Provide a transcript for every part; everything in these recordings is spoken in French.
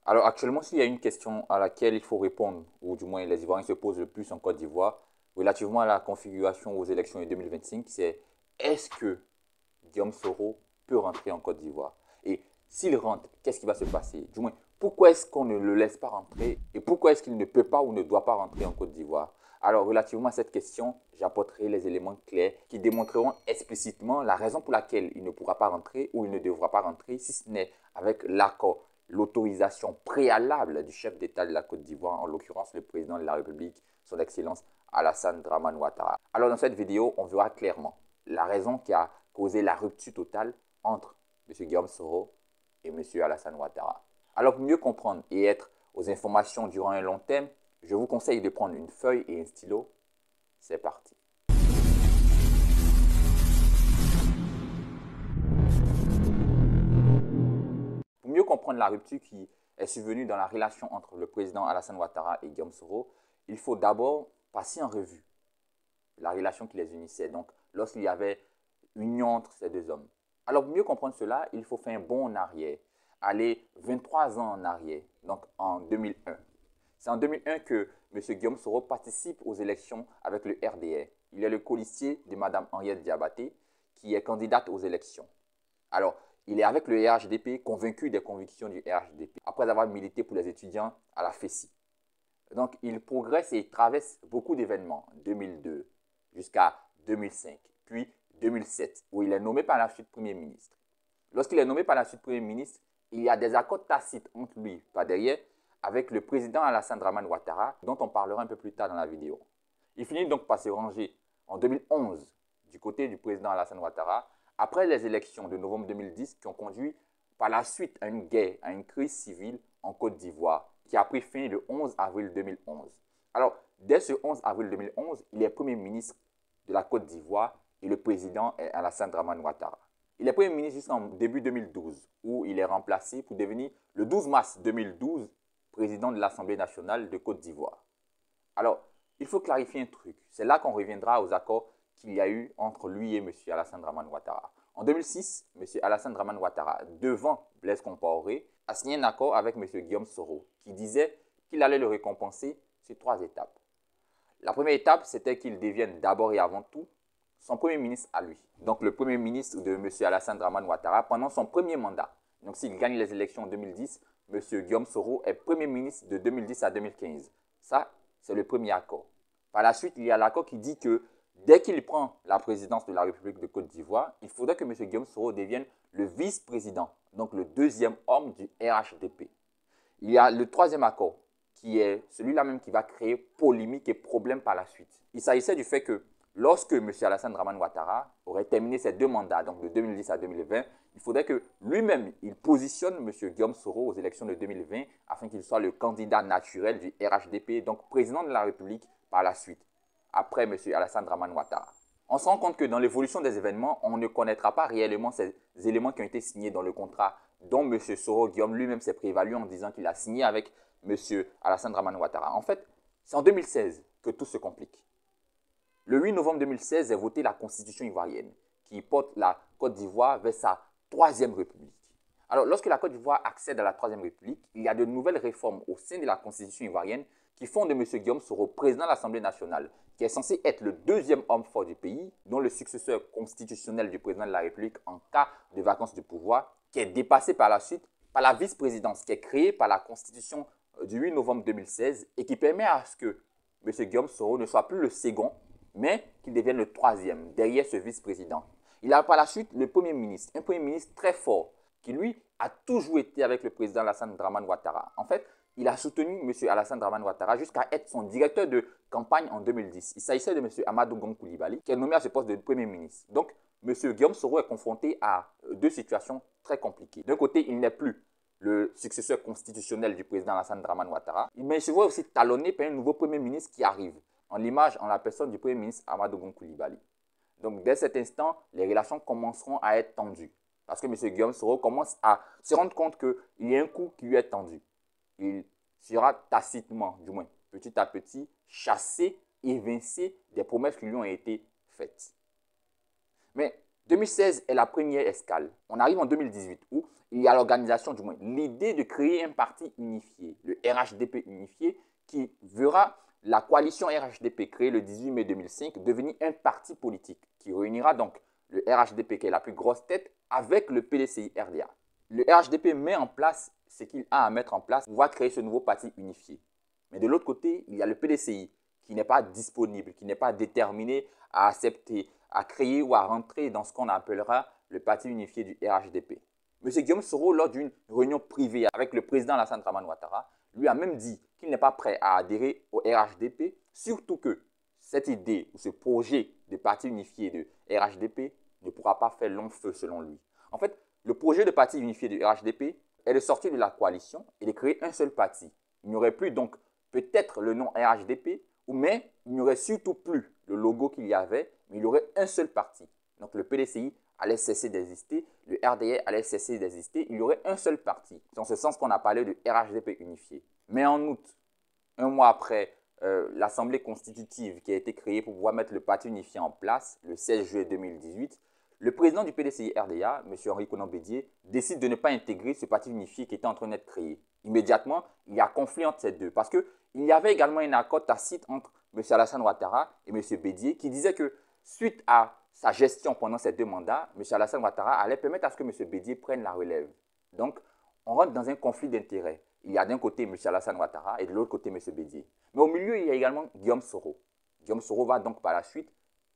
Alors actuellement, s'il y a une question à laquelle il faut répondre, ou du moins les Ivoiriens se posent le plus en Côte d'Ivoire, relativement à la configuration aux élections de 2025, c'est est-ce que Guillaume Soro peut rentrer en Côte d'Ivoire? Et s'il rentre, qu'est-ce qui va se passer? Du moins, pourquoi est-ce qu'on ne le laisse pas rentrer et pourquoi est-ce qu'il ne peut pas ou ne doit pas rentrer en Côte d'Ivoire? Alors, relativement à cette question, j'apporterai les éléments clairs qui démontreront explicitement la raison pour laquelle il ne pourra pas rentrer ou il ne devra pas rentrer, si ce n'est avec l'accord, l'autorisation préalable du chef d'État de la Côte d'Ivoire, en l'occurrence le président de la République, son Excellence Alassane Draman Ouattara. Alors, dans cette vidéo, on verra clairement la raison qui a causé la rupture totale entre M. Guillaume Soro et M. Alassane Ouattara. Alors, pour mieux comprendre et être aux informations durant un long terme, je vous conseille de prendre une feuille et un stylo. C'est parti. Pour mieux comprendre la rupture qui est survenue dans la relation entre le président Alassane Ouattara et Guillaume Soro, il faut d'abord passer en revue la relation qui les unissait. Donc, lorsqu'il y avait union entre ces deux hommes. Alors, pour mieux comprendre cela, il faut faire un bond en arrière, aller 23 ans en arrière, donc en 2001. C'est en 2001 que M. Guillaume Soro participe aux élections avec le RDR. Il est le colistier de Mme Henriette Diabaté, qui est candidate aux élections. Alors, il est avec le RHDP, convaincu des convictions du RHDP, après avoir milité pour les étudiants à la FESI. Donc, il progresse et il traverse beaucoup d'événements, 2002 jusqu'à 2005, puis 2007, où il est nommé par la suite Premier ministre. Lorsqu'il est nommé par la suite Premier ministre, il y a des accords tacites entre lui, par derrière, avec le président Alassane Draman Ouattara, dont on parlera un peu plus tard dans la vidéo. Il finit donc par se ranger en 2011 du côté du président Alassane Ouattara, après les élections de novembre 2010 qui ont conduit par la suite à une guerre, à une crise civile en Côte d'Ivoire, qui a pris fin le 11 avril 2011. Alors, dès ce 11 avril 2011, il est Premier ministre de la Côte d'Ivoire et le président est Alassane Draman Ouattara. Il est Premier ministre jusqu'en début 2012, où il est remplacé pour devenir le 12 mars 2012 président de l'Assemblée nationale de Côte d'Ivoire. Alors, il faut clarifier un truc. C'est là qu'on reviendra aux accords qu'il y a eu entre lui et M. Alassane Draman Ouattara. En 2006, M. Alassane Draman Ouattara, devant Blaise Compaoré, a signé un accord avec M. Guillaume Soro qui disait qu'il allait le récompenser sur 3 étapes. La première étape, c'était qu'il devienne d'abord et avant tout son premier ministre à lui. Donc le premier ministre de M. Alassane Draman Ouattara pendant son premier mandat. Donc s'il gagne les élections en 2010, M. Guillaume Soro est premier ministre de 2010 à 2015. Ça, c'est le premier accord. Par la suite, il y a l'accord qui dit que dès qu'il prend la présidence de la République de Côte d'Ivoire, il faudrait que M. Guillaume Soro devienne le vice-président, donc le deuxième homme du RHDP. Il y a le troisième accord, qui est celui-là même qui va créer polémique et problème par la suite. Il s'agissait du fait que lorsque M. Alassane Draman Ouattara aurait terminé ses 2 mandats, donc de 2010 à 2020, il faudrait que lui-même, il positionne M. Guillaume Soro aux élections de 2020 afin qu'il soit le candidat naturel du RHDP, donc président de la République par la suite, après M. Alassane Draman Ouattara. On se rend compte que dans l'évolution des événements, on ne connaîtra pas réellement ces éléments qui ont été signés dans le contrat dont M. Soro Guillaume lui-même s'est prévalu en disant qu'il a signé avec M. Alassane Draman Ouattara. En fait, c'est en 2016 que tout se complique. Le 8 novembre 2016 est votée la constitution ivoirienne qui porte la Côte d'Ivoire vers sa 3e république. Alors, lorsque la Côte d'Ivoire accède à la 3e république, il y a de nouvelles réformes au sein de la constitution ivoirienne qui font de M. Guillaume Soro président de l'Assemblée nationale, qui est censé être le 2e homme fort du pays, dont le successeur constitutionnel du président de la République en cas de vacance du pouvoir, qui est dépassé par la suite par la vice-présidence qui est créée par la constitution du 8 novembre 2016 et qui permet à ce que M. Guillaume Soro ne soit plus le second, mais qu'il devienne le 3e, derrière ce vice-président. Il a par la suite le Premier ministre, un Premier ministre très fort, qui lui a toujours été avec le président Alassane Draman Ouattara. En fait, il a soutenu M. Alassane Draman Ouattara jusqu'à être son directeur de campagne en 2010. Il s'agissait de M. Amadou Gon Coulibaly, qui est nommé à ce poste de Premier ministre. Donc, M. Guillaume Soro est confronté à 2 situations très compliquées. D'un côté, il n'est plus le successeur constitutionnel du président Alassane Draman Ouattara, mais il se voit aussi talonné par un nouveau Premier ministre qui arrive, en l'image, en la personne du Premier ministre Amadou Gon Coulibaly. Donc, dès cet instant, les relations commenceront à être tendues. Parce que M. Guillaume Soro commence à se rendre compte qu'il y a un coup qui lui est tendu. Il sera tacitement, du moins petit à petit, chassé, évincé des promesses qui lui ont été faites. Mais 2016 est la première escale. On arrive en 2018 où il y a l'organisation, du moins l'idée de créer un parti unifié, le RHDP unifié, qui verra la coalition RHDP créée le 18 mai 2005 devenir un parti politique qui réunira donc le RHDP qui est la plus grosse tête avec le PDCI RDA. Le RHDP met en place ce qu'il a à mettre en place pour pouvoir créer ce nouveau parti unifié. Mais de l'autre côté, il y a le PDCI qui n'est pas disponible, qui n'est pas déterminé à accepter, à créer ou à rentrer dans ce qu'on appellera le parti unifié du RHDP. M. Guillaume Soro, lors d'une réunion privée avec le président Alassane Dramane Ouattara, lui a même dit qu'il n'est pas prêt à adhérer au RHDP, surtout que cette idée ou ce projet de parti unifié de RHDP ne pourra pas faire long feu selon lui. En fait, le projet de parti unifié du RHDP est de sortir de la coalition et de créer un seul parti. Il n'y aurait plus donc peut-être le nom RHDP, mais il n'y aurait surtout plus le logo qu'il y avait, mais il y aurait un seul parti. Donc le PDCI allait cesser d'exister, le RDA allait cesser d'exister, il y aurait un seul parti. C'est en ce sens qu'on a parlé de RHDP unifié. Mais en août, un mois après l'Assemblée constitutive qui a été créée pour pouvoir mettre le parti unifié en place, le 16 juillet 2018, le président du PDCI RDA, M. Henri Konan Bédié, décide de ne pas intégrer ce parti unifié qui était en train d'être créé. Immédiatement, il y a conflit entre ces deux parce qu'il y avait également un accord tacite entre M. Alassane Ouattara et M. Bédié qui disait que suite à sa gestion pendant ces 2 mandats, M. Alassane Ouattara allait permettre à ce que M. Bédié prenne la relève. Donc, on rentre dans un conflit d'intérêts. Il y a d'un côté M. Alassane Ouattara et de l'autre côté M. Bédié. Mais au milieu, il y a également Guillaume Soro. Guillaume Soro va donc par la suite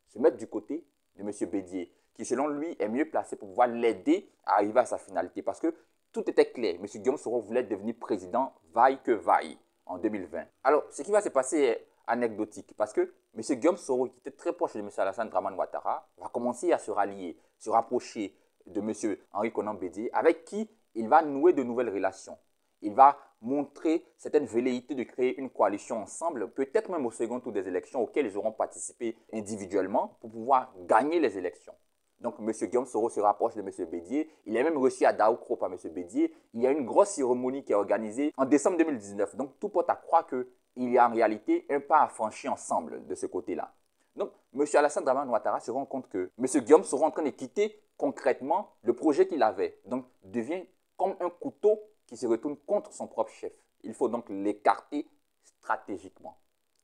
se mettre du côté de M. Bédié, qui selon lui est mieux placé pour pouvoir l'aider à arriver à sa finalité. Parce que tout était clair. M. Guillaume Soro voulait devenir président vaille que vaille en 2020. Alors, ce qui va se passer est anecdotique parce que M. Guillaume Soro, qui était très proche de M. Alassane Dramane Ouattara, va commencer à se rallier, se rapprocher de M. Henri Konan Bédié, avec qui il va nouer de nouvelles relations. Il va montrer certaines velléités de créer une coalition ensemble, peut-être même au second tour des élections auxquelles ils auront participé individuellement pour pouvoir gagner les élections. Donc, M. Guillaume Soro se rapproche de M. Bédié. Il est même reçu à Daoukro par M. Bédié. Il y a une grosse cérémonie qui est organisée en décembre 2019. Donc, tout porte à croire qu'il y a en réalité un pas à franchir ensemble de ce côté-là. Donc, M. Alassane Dramane Ouattara se rend compte que M. Guillaume Soro est en train de quitter concrètement le projet qu'il avait. Donc, devient comme un couteau qui se retourne contre son propre chef. Il faut donc l'écarter stratégiquement.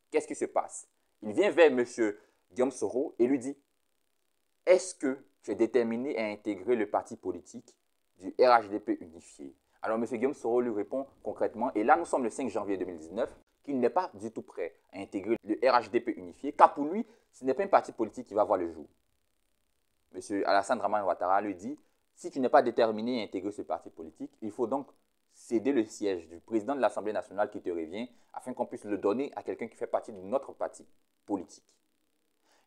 Qu'est-ce qui se passe? Il vient vers M. Guillaume Soro et lui dit: est-ce que tu es déterminé à intégrer le parti politique du RHDP unifié? Alors M. Guillaume Soro lui répond concrètement, et là nous sommes le 5 janvier 2019, qu'il n'est pas du tout prêt à intégrer le RHDP unifié, car pour lui, ce n'est pas un parti politique qui va voir le jour. M. Alassane Dramane Ouattara lui dit: si tu n'es pas déterminé à intégrer ce parti politique, il faut donc céder le siège du président de l'Assemblée nationale qui te revient, afin qu'on puisse le donner à quelqu'un qui fait partie de notre parti politique.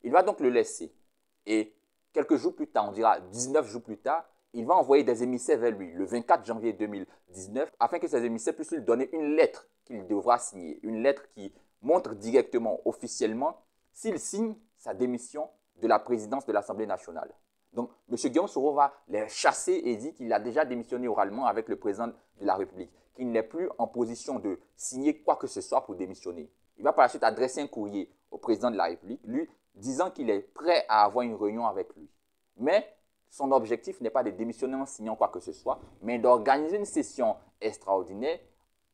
Il va donc le laisser, et quelques jours plus tard, on dira 19 jours plus tard, il va envoyer des émissaires vers lui, le 24 janvier 2019, afin que ces émissaires puissent lui donner une lettre qu'il devra signer. Une lettre qui montre directement, officiellement, s'il signe sa démission de la présidence de l'Assemblée nationale. Donc, M. Guillaume Soro va les chasser et dit qu'il a déjà démissionné oralement avec le président de la République, qu'il n'est plus en position de signer quoi que ce soit pour démissionner. Il va par la suite adresser un courrier au président de la République, lui disant qu'il est prêt à avoir une réunion avec lui. Mais son objectif n'est pas de démissionner en signant quoi que ce soit, mais d'organiser une session extraordinaire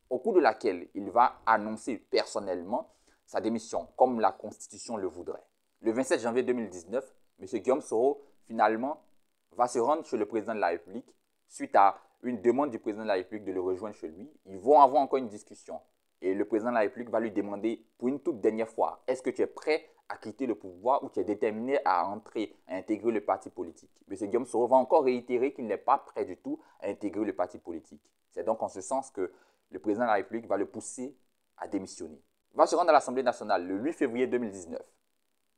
au cours de laquelle il va annoncer personnellement sa démission, comme la Constitution le voudrait. Le 27 janvier 2019, M. Guillaume Soro, finalement, va se rendre chez le président de la République suite à une demande du président de la République de le rejoindre chez lui. Ils vont avoir encore une discussion. Et le président de la République va lui demander pour une toute dernière fois: est-ce que tu es prêt à quitter le pouvoir ou tu es déterminé à entrer, à intégrer le parti politique? M. Guillaume Soro va encore réitérer qu'il n'est pas prêt du tout à intégrer le parti politique. C'est donc en ce sens que le président de la République va le pousser à démissionner. Il va se rendre à l'Assemblée nationale le 8 février 2019.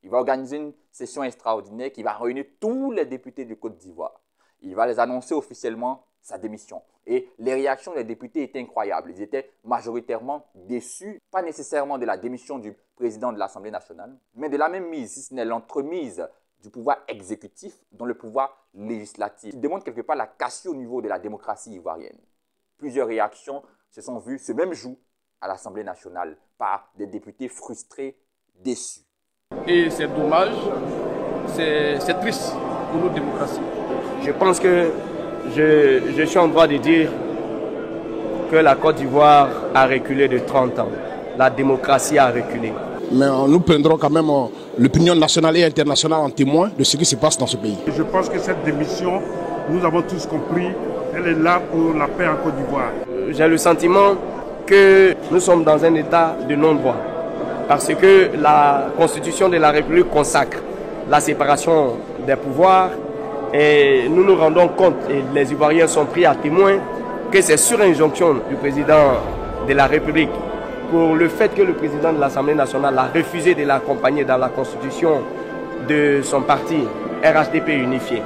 Il va organiser une session extraordinaire qui va réunir tous les députés du Côte d'Ivoire. Il va les annoncer officiellement sa démission. Et les réactions des députés étaient incroyables. Ils étaient majoritairement déçus, pas nécessairement de la démission du président de l'Assemblée nationale, mais de la même mise, si ce n'est l'entremise du pouvoir exécutif dans le pouvoir législatif, qui démontre quelque part la cassure au niveau de la démocratie ivoirienne. Plusieurs réactions se sont vues ce même jour à l'Assemblée nationale par des députés frustrés, déçus. Et c'est dommage, c'est triste pour notre démocratie. Je pense que je suis en droit de dire que la Côte d'Ivoire a reculé de 30 ans. La démocratie a reculé. Mais nous prendrons quand même l'opinion nationale et internationale en témoin de ce qui se passe dans ce pays. Je pense que cette démission, nous avons tous compris, elle est là pour la paix en Côte d'Ivoire. J'ai le sentiment que nous sommes dans un état de non-droit. Parce que la Constitution de la République consacre la séparation des pouvoirs et nous nous rendons compte, et les Ivoiriens sont pris à témoin, que c'est sur injonction du président de la République pour le fait que le président de l'Assemblée nationale a refusé de l'accompagner dans la constitution de son parti RHDP unifié.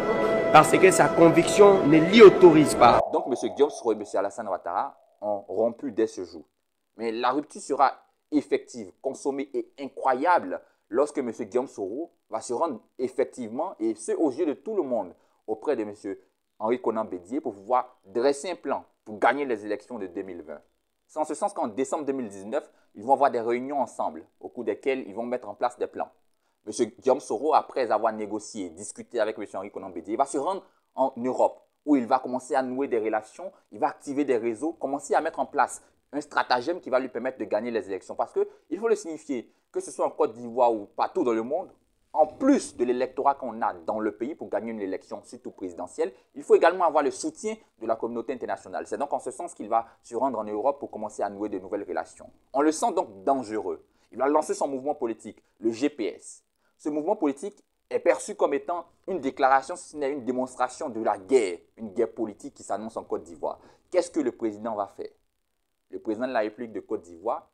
Parce que sa conviction ne l'y autorise pas. Donc M. Guillaume Soro et M. Alassane Ouattara ont rompu dès ce jour. Mais la rupture sera effective, consommée et incroyable lorsque M. Guillaume Soro va se rendre effectivement, et ce aux yeux de tout le monde, auprès de M. Henri Konan Bédié pour pouvoir dresser un plan pour gagner les élections de 2020. C'est en ce sens qu'en décembre 2019, ils vont avoir des réunions ensemble, au cours desquelles ils vont mettre en place des plans. M. Guillaume Soro, après avoir négocié, discuté avec M. Henri Konan Bédié, il va se rendre en Europe, où il va commencer à nouer des relations, il va activer des réseaux, commencer à mettre en place un stratagème qui va lui permettre de gagner les élections. Parce qu'il faut le signifier, que ce soit en Côte d'Ivoire ou partout dans le monde, en plus de l'électorat qu'on a dans le pays pour gagner une élection, surtout présidentielle, il faut également avoir le soutien de la communauté internationale. C'est donc en ce sens qu'il va se rendre en Europe pour commencer à nouer de nouvelles relations. On le sent donc dangereux. Il va lancer son mouvement politique, le GPS. Ce mouvement politique est perçu comme étant une déclaration, si ce n'est une démonstration de la guerre, une guerre politique qui s'annonce en Côte d'Ivoire. Qu'est-ce que le président va faire? Le président de la République de Côte d'Ivoire,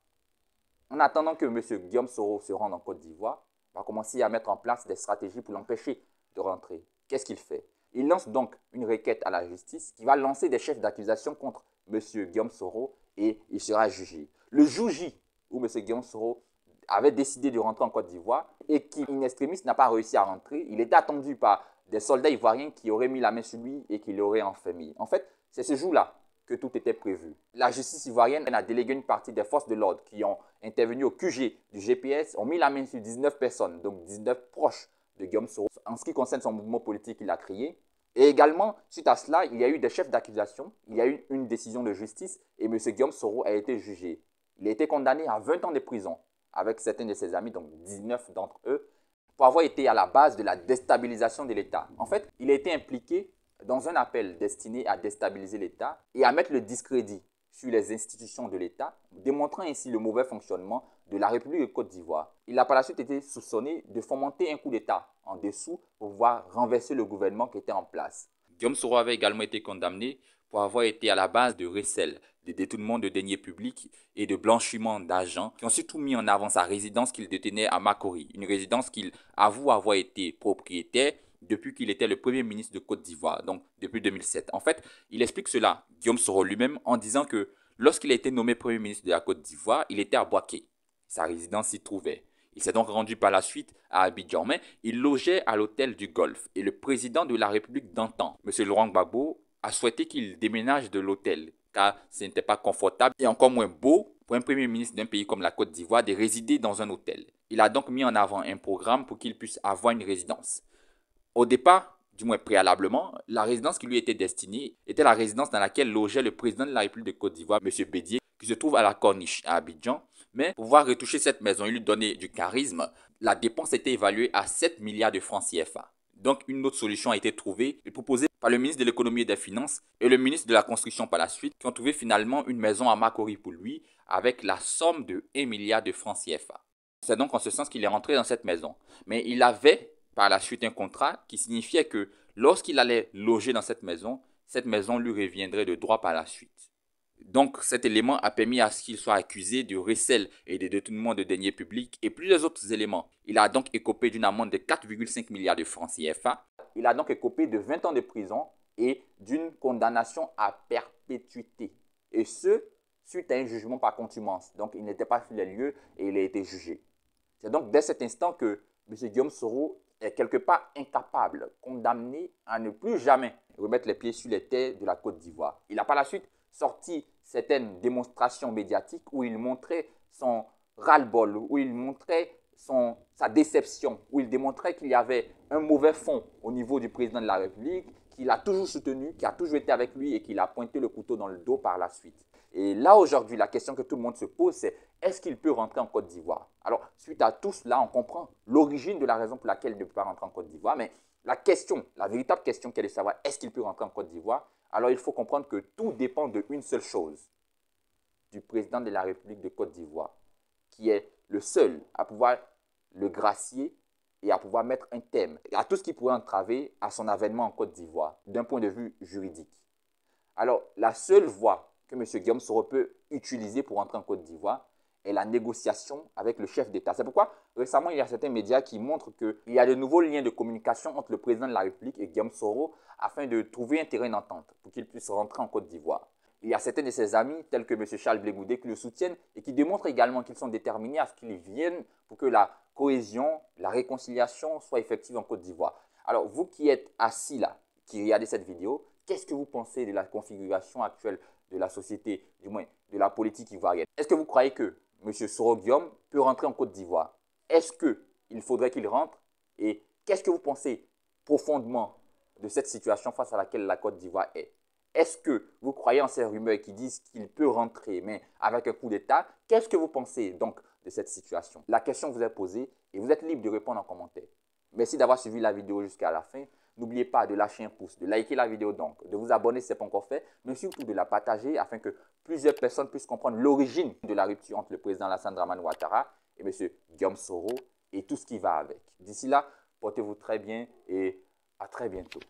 en attendant que M. Guillaume Soro se rende en Côte d'Ivoire, va commencer à mettre en place des stratégies pour l'empêcher de rentrer. Qu'est-ce qu'il fait? Il lance donc une requête à la justice qui va lancer des chefs d'accusation contre M. Guillaume Soro et il sera jugé. Le jour J où M. Guillaume Soro avait décidé de rentrer en Côte d'Ivoire et qui, in extremis, n'a pas réussi à rentrer, il était attendu par des soldats ivoiriens qui auraient mis la main sur lui et qui l'auraient enfermé. En fait, c'est ce jour-là que tout était prévu. La justice ivoirienne a délégué une partie des forces de l'ordre qui ont intervenu au QG du GPS, ont mis la main sur 19 personnes, donc 19 proches de Guillaume Soro. En ce qui concerne son mouvement politique qu'il a créé. Et également, suite à cela, il y a eu des chefs d'accusation, il y a eu une décision de justice et M. Guillaume Soro a été jugé. Il a été condamné à 20 ans de prison avec certains de ses amis, donc 19 d'entre eux, pour avoir été à la base de la déstabilisation de l'État. En fait, il a été impliqué dans un appel destiné à déstabiliser l'État et à mettre le discrédit sur les institutions de l'État, démontrant ainsi le mauvais fonctionnement de la République de Côte d'Ivoire. Il a par la suite été soupçonné de fomenter un coup d'État en dessous pour pouvoir renverser le gouvernement qui était en place. Guillaume Soro avait également été condamné pour avoir été à la base de recel, de détournement de deniers publics et de blanchiment d'argent qui ont surtout mis en avant sa résidence qu'il détenait à Makori, une résidence qu'il avoue avoir été propriétaire depuis qu'il était le premier ministre de Côte d'Ivoire, donc depuis 2007. En fait, il explique cela, Guillaume Soro lui-même, en disant que lorsqu'il a été nommé premier ministre de la Côte d'Ivoire, il était à Boaké. Sa résidence s'y trouvait. Il s'est donc rendu par la suite à Abidjan, mais il logeait à l'hôtel du Golfe. Et le président de la République d'antan, M. Laurent Gbagbo, a souhaité qu'il déménage de l'hôtel, car ce n'était pas confortable et encore moins beau pour un premier ministre d'un pays comme la Côte d'Ivoire de résider dans un hôtel. Il a donc mis en avant un programme pour qu'il puisse avoir une résidence. Au départ, du moins préalablement, la résidence qui lui était destinée était la résidence dans laquelle logeait le président de la République de Côte d'Ivoire, M. Bédié, qui se trouve à la Corniche, à Abidjan. Mais pour pouvoir retoucher cette maison et lui donner du charisme, la dépense était évaluée à 7 milliards de francs CFA. Donc une autre solution a été trouvée et proposée par le ministre de l'économie et des finances et le ministre de la construction par la suite, qui ont trouvé finalement une maison à Makori pour lui avec la somme de 1 milliard de francs CFA. C'est donc en ce sens qu'il est rentré dans cette maison. Mais il avait par la suite un contrat qui signifiait que lorsqu'il allait loger dans cette maison lui reviendrait de droit par la suite. Donc cet élément a permis à ce qu'il soit accusé de recel et de détournement de deniers publics et plusieurs autres éléments. Il a donc écopé d'une amende de 4,5 milliards de francs CFA. Il a donc écopé de 20 ans de prison et d'une condamnation à perpétuité. Et ce, suite à un jugement par contumace. Donc il n'était pas sur les lieux et il a été jugé. C'est donc dès cet instant que M. Guillaume Soro est quelque part incapable, condamné à ne plus jamais remettre les pieds sur les terres de la Côte d'Ivoire. Il a par la suite sorti certaines démonstrations médiatiques où il montrait son ras-le-bol, où il montrait sa déception, où il démontrait qu'il y avait un mauvais fond au niveau du président de la République, qu'il a toujours soutenu, qui a toujours été avec lui et qu'il a pointé le couteau dans le dos par la suite. Et là, aujourd'hui, la question que tout le monde se pose, c'est est-ce qu'il peut rentrer en Côte d'Ivoire? Alors, suite à tout cela, on comprend l'origine de la raison pour laquelle il ne peut pas rentrer en Côte d'Ivoire, mais la question, la véritable question qu'elle est de savoir est-ce qu'il peut rentrer en Côte d'Ivoire? Alors, il faut comprendre que tout dépend d'une seule chose, du président de la République de Côte d'Ivoire, qui est le seul à pouvoir le gracier et à pouvoir mettre un terme à tout ce qui pourrait entraver à son avènement en Côte d'Ivoire, d'un point de vue juridique. Alors, la seule voie que M. Guillaume Soro peut utiliser pour entrer en Côte d'Ivoire est la négociation avec le chef d'État. C'est pourquoi, récemment, il y a certains médias qui montrent qu'il y a de nouveaux liens de communication entre le président de la République et Guillaume Soro afin de trouver un terrain d'entente pour qu'il puisse rentrer en Côte d'Ivoire. Il y a certains de ses amis, tels que M. Charles Blé Goudé, qui le soutiennent et qui démontrent également qu'ils sont déterminés à ce qu'ils viennent pour que la cohésion, la réconciliation soit effective en Côte d'Ivoire. Alors, vous qui êtes assis là, qui regardez cette vidéo, qu'est-ce que vous pensez de la configuration actuelle de la société, du moins de la politique ivoirienne? Est-ce que vous croyez que M. Soro Guillaume peut rentrer en Côte d'Ivoire? Est-ce qu'il faudrait qu'il rentre? Et qu'est-ce que vous pensez profondément de cette situation face à laquelle la Côte d'Ivoire est? Est-ce que vous croyez en ces rumeurs qui disent qu'il peut rentrer, mais avec un coup d'État? Qu'est-ce que vous pensez donc de cette situation? La question vous est posée et vous êtes libre de répondre en commentaire. Merci d'avoir suivi la vidéo jusqu'à la fin. N'oubliez pas de lâcher un pouce, de liker la vidéo donc, de vous abonner si ce n'est pas encore fait, mais surtout de la partager afin que plusieurs personnes puissent comprendre l'origine de la rupture entre le président Alassane Dramane Ouattara et M. Guillaume Soro et tout ce qui va avec. D'ici là, portez-vous très bien et à très bientôt.